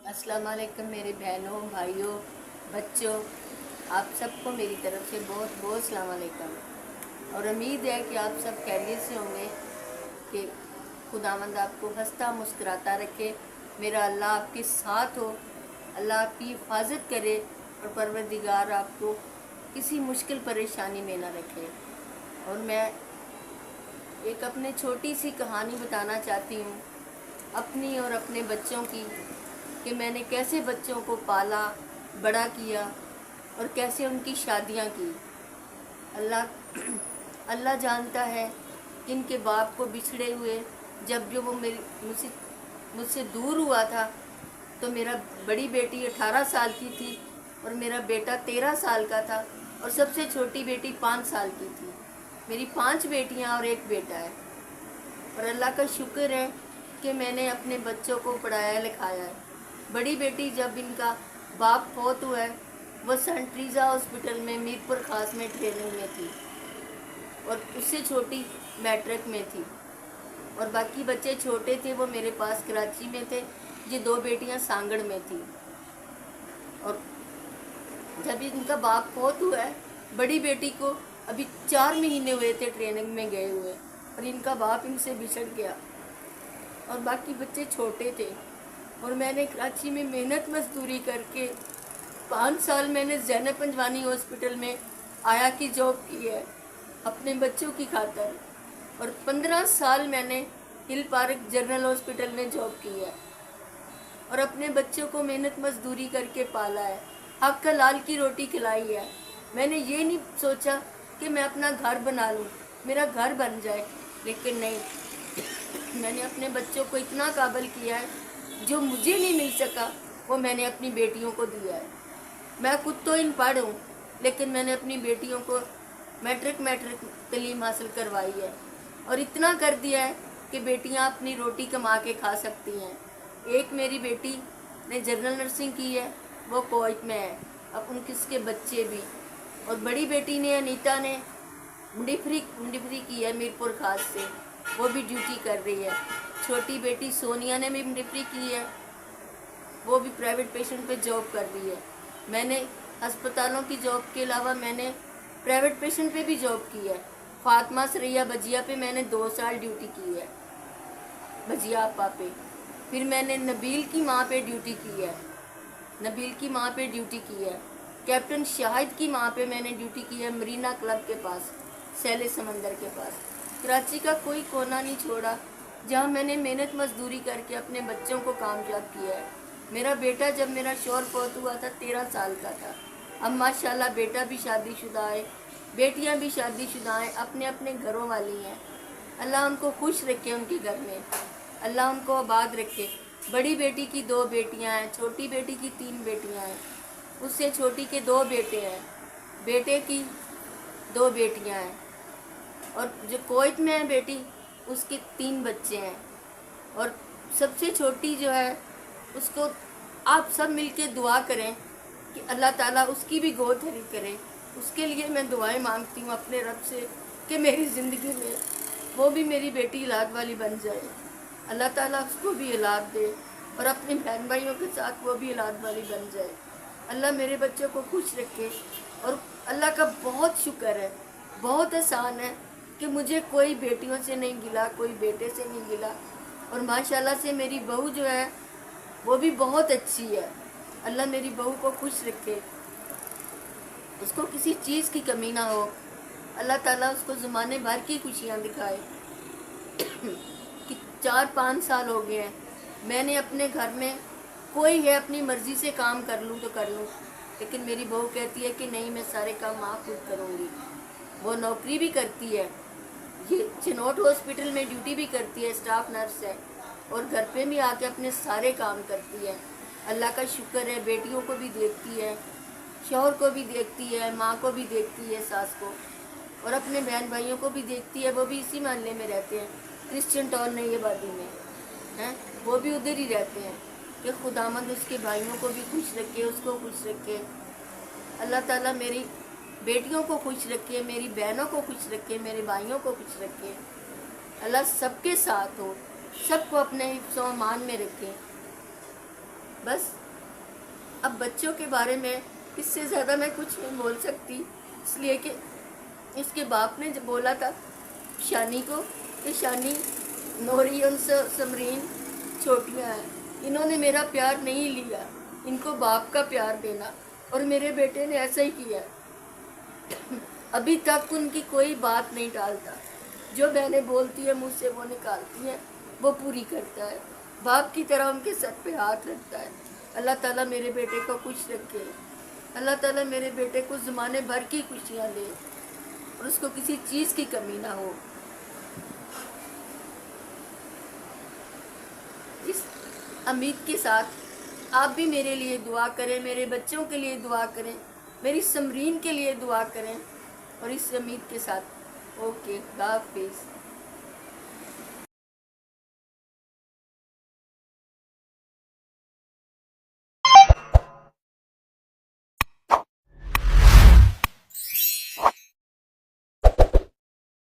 अस्सलाम वालेकुम मेरे बहनों भाइयों बच्चों, आप सबको मेरी तरफ से बहुत बहुत अस्सलाम वालेकुम। और उम्मीद है कि आप सब खैरियत से होंगे, कि खुदावंद आपको हंसता मुस्कुराता रखे। मेरा अल्लाह आपके साथ हो, अल्लाह आपकी हिफाजत करे और परवरदिगार आपको किसी मुश्किल परेशानी में ना रखे। और मैं एक अपने छोटी सी कहानी बताना चाहती हूँ, अपनी और अपने बच्चों की, कि मैंने कैसे बच्चों को पाला बड़ा किया और कैसे उनकी शादियाँ की। अल्लाह अल्लाह जानता है कि इनके बाप को बिछड़े हुए जब वो मेरी मुझसे दूर हुआ था, तो मेरा बड़ी बेटी 18 साल की थी और मेरा बेटा 13 साल का था और सबसे छोटी बेटी 5 साल की थी। मेरी 5 बेटियां और एक बेटा है। और अल्लाह का शुक्र है कि मैंने अपने बच्चों को पढ़ाया लिखाया है। बड़ी बेटी जब इनका बाप फौत हुआ है, वो सेंट ट्रीजा हॉस्पिटल में मीरपुर खास में ट्रेनिंग में थी और उससे छोटी मैट्रिक में थी। और बाकी बच्चे छोटे थे, वो मेरे पास कराची में थे। ये 2 बेटियां सांगड़ में थी। और जब इनका बाप फौत हुआ है, बड़ी बेटी को अभी 4 महीने हुए थे ट्रेनिंग में गए हुए, और इनका बाप इनसे बिछड़ गया और बाकी बच्चे छोटे थे। और मैंने कराची में मेहनत मजदूरी करके 5 साल मैंने ज़ैनब पंजवानी हॉस्पिटल में आया की जॉब की है अपने बच्चों की खातर। और 15 साल मैंने हिल पार्क जनरल हॉस्पिटल में जॉब की है और अपने बच्चों को मेहनत मजदूरी करके पाला है, हक हलाल की रोटी खिलाई है। मैंने ये नहीं सोचा कि मैं अपना घर बना लूँ, मेरा घर बन जाए, लेकिन नहीं, मैंने अपने बच्चों को इतना काबिल किया है, जो मुझे नहीं मिल सका वो मैंने अपनी बेटियों को दिया है। मैं खुद तो इन पढ़ हूँ, लेकिन मैंने अपनी बेटियों को मैट्रिक तलीम हासिल करवाई है और इतना कर दिया है कि बेटियाँ अपनी रोटी कमा के खा सकती हैं। एक मेरी बेटी ने जनरल नर्सिंग की है, वो कोइट में है, अब उनके बच्चे भी। और बड़ी बेटी ने अनीता ने मुंडीफरी की है मीरपुर खास से, वो भी ड्यूटी कर रही है। छोटी बेटी सोनिया ने भी मुंडीफरी की है, वो भी प्राइवेट पेशेंट पे जॉब कर रही है। मैंने अस्पतालों की जॉब के अलावा मैंने प्राइवेट पेशेंट पे भी जॉब की है। फातिमा सरैया बजिया पे मैंने 2 साल ड्यूटी की है, बजिया आपा पे। फिर मैंने नबील की माँ पे ड्यूटी की है, नबील की माँ पे ड्यूटी की है। कैप्टन शाहिद की माँ पे मैंने ड्यूटी की है, मरीना क्लब के पास, सैले समंदर के पास। कराची का कोई कोना नहीं छोड़ा जहाँ मैंने मेहनत मजदूरी करके अपने बच्चों को कामयाब किया है। मेरा बेटा जब मेरा शौहर फौत हुआ था 13 साल का था। अब माशाल्लाह बेटा भी शादीशुदा है, बेटियां भी शादीशुदा हैं, अपने अपने घरों वाली हैं। अल्लाह उनको खुश रखे, उनके घर में अल्लाह उनको आबाद रखे। बड़ी बेटी की 2 बेटियां हैं, छोटी बेटी की 3 बेटियां हैं, उससे छोटी के 2 बेटे हैं, बेटे की 2 बेटियां हैं। और जो कोइट में है बेटी, उसके 3 बच्चे हैं। और सबसे छोटी जो है, उसको आप सब मिलके दुआ करें कि अल्लाह ताला उसकी भी गोद हरी करे। उसके लिए मैं दुआएं मांगती हूँ अपने रब से कि मेरी ज़िंदगी में वो भी मेरी बेटी औलाद वाली बन जाए, अल्लाह ताला उसको भी औलाद दे और अपने बहन भाइयों के साथ वो भी औलाद वाली बन जाए। अल्लाह मेरे बच्चों को खुश रखे। और अल्लाह का बहुत शुक्र है, बहुत आसान है कि मुझे कोई बेटियों से नहीं गिला, कोई बेटे से नहीं गिला। और माशाल्लाह से मेरी बहू जो है वो भी बहुत अच्छी है। अल्लाह मेरी बहू को खुश रखे, उसको किसी चीज़ की कमी ना हो। अल्लाह ताला उसको ज़माने भर की खुशियाँ दिखाए। कि 4-5 साल हो गए हैं, मैंने अपने घर में कोई है अपनी मर्ज़ी से काम कर लूँ तो कर लूँ, लेकिन मेरी बहू कहती है कि नहीं, मैं सारे काम आप खुद करूँगी। वो नौकरी भी करती है, ये चिनोट हॉस्पिटल में ड्यूटी भी करती है, स्टाफ नर्स है, और घर पे भी आके अपने सारे काम करती है। अल्लाह का शुक्र है, बेटियों को भी देखती है, शौहर को भी देखती है, माँ को भी देखती है, सास को, और अपने बहन भाइयों को भी देखती है। वो भी इसी मोहल्ले में रहते हैं, क्रिश्चियन टाउन नैयबादी में हैं, वो भी उधर ही रहते हैं। कि खुदामंद उसके भाइयों को भी खुश रखे, उसको खुश रखे। अल्लाह ताला मेरी बेटियों को खुश रखे, मेरी बहनों को खुश रखे, मेरे भाइयों को खुश रखे। अल्लाह सबके साथ हो, सबको अपने हिफ्ज़-ओ-अमान में रखे। बस अब बच्चों के बारे में इससे ज़्यादा मैं कुछ नहीं बोल सकती, इसलिए कि इसके बाप ने जब बोला था शानी को कि शानी, नूरी और समरीन छोटियाँ हैं, इन्होंने मेरा प्यार नहीं लिया, इनको बाप का प्यार देना, और मेरे बेटे ने ऐसा ही किया। अभी तक उनकी कोई बात नहीं टालता, जो बहनें बोलती है मुझसे वो निकालती हैं, वो पूरी करता है, बाप की तरह उनके सर पे हाथ रखता है। अल्लाह ताला मेरे बेटे को खुश रखे, अल्लाह ताला मेरे बेटे को ज़माने भर की खुशियाँ दे और उसको किसी चीज़ की कमी ना हो। इस उम्मीद के साथ आप भी मेरे लिए दुआ करें, मेरे बच्चों के लिए दुआ करें, मेरी समरीन के लिए दुआ करें, और इस उम्मीद के साथ ओके, खुदा हाफिज़।